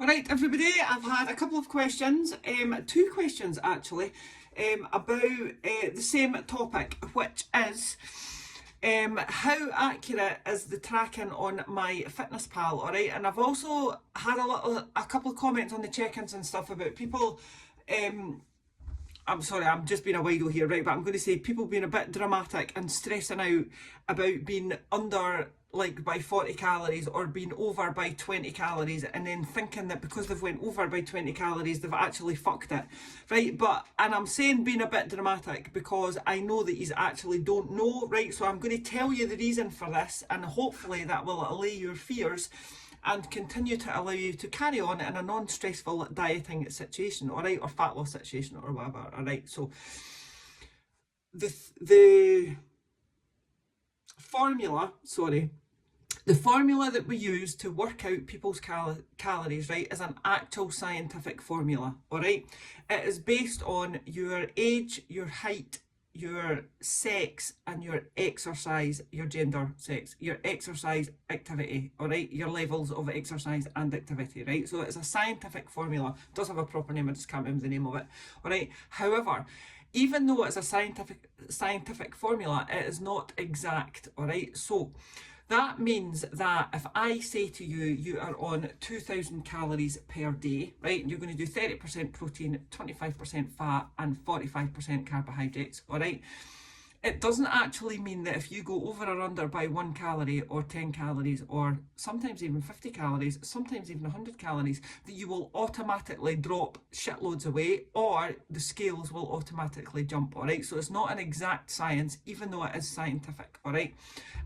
All right, everybody, I've had a couple of questions, two questions actually, about the same topic, which is how accurate is the tracking on my Fitness Pal, all right? And I've also had a couple of comments on the check-ins and stuff about people, I'm sorry, I'm just being a wido here, right? But I'm going to say people being a bit dramatic and stressing out about being under like by 40 calories or being over by 20 calories and then thinking that because they've went over by 20 calories they've actually fucked it, right? And I'm saying being a bit dramatic because I know that you actually don't know, right? So I'm going to tell you the reason for this, and hopefully that will allay your fears and continue to allow you to carry on in a non-stressful dieting situation, all right, or fat loss situation or whatever, all right? So the formula that we use to work out people's calories, right, is an actual scientific formula, all right? It is based on your age, your height, your sex, and your exercise, your gender, sex, your exercise activity, all right, your levels of exercise and activity, right? So it's a scientific formula. It does have a proper name, I just can't remember the name of it, all right? However, even though it's a scientific formula, it is not exact, all right? So that means that if I say to you, you are on 2,000 calories per day, right? And you're going to do 30% protein, 25% fat, and 45% carbohydrates, all right? It doesn't actually mean that if you go over or under by 1 calorie or 10 calories or sometimes even 50 calories, sometimes even 100 calories, that you will automatically drop shitloads of weight or the scales will automatically jump, all right? So it's not an exact science, even though it is scientific, all right?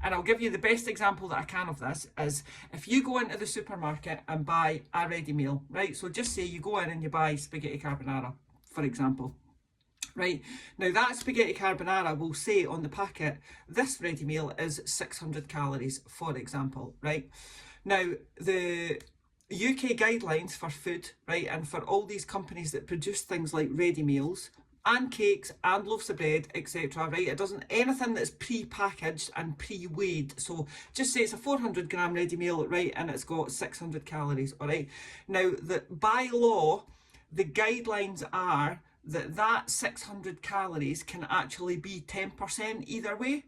And I'll give you the best example that I can of this is if you go into the supermarket and buy a ready meal, right? So just say you go in and you buy spaghetti carbonara, for example. Right, now that spaghetti carbonara will say on the packet, this ready meal is 600 calories, for example, right? Now, the UK guidelines for food, right, and for all these companies that produce things like ready meals and cakes and loaves of bread, etc., right, it doesn't, anything that's pre-packaged and pre-weighed, so just say it's a 400 gram ready meal, right, and it's got 600 calories, all right? Now, by law, the guidelines are that 600 calories can actually be 10% either way.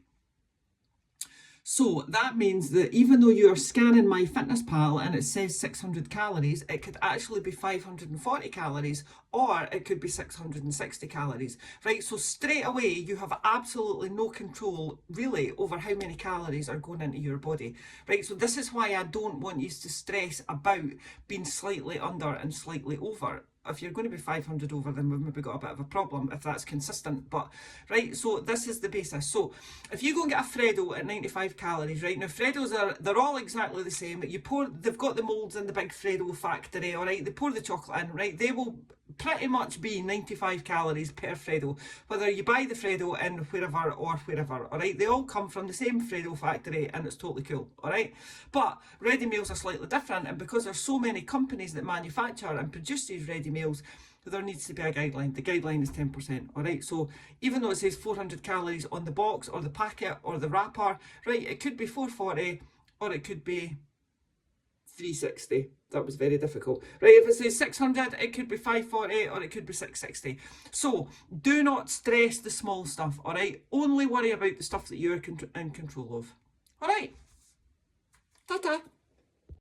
So that means that even though you are scanning my Fitness Pal and it says 600 calories, it could actually be 540 calories or it could be 660 calories, right? So straight away, you have absolutely no control really over how many calories are going into your body, right? So this is why I don't want you to stress about being slightly under and slightly over. If you're going to be 500 over, then we've maybe got a bit of a problem if that's consistent. But, right, so this is the basis. So if you go and get a Freddo at 95 calories, right, now Freddos they're all exactly the same. They've got the moulds in the big Freddo factory, all right, they pour the chocolate in, right, they will pretty much be 95 calories per Freddo, whether you buy the Freddo in wherever or wherever, all right, they all come from the same Freddo factory and it's totally cool, all right? But ready meals are slightly different, and because there's so many companies that manufacture and produce these ready meals, there needs to be a guideline. The guideline is 10%, all right? So even though it says 400 calories on the box or the packet or the wrapper, right, it could be 440 or it could be 360. That was very difficult. Right, if it says 600, it could be 540 or it could be 660. So do not stress the small stuff, all right? Only worry about the stuff that you're in control of. All right. Ta-ta.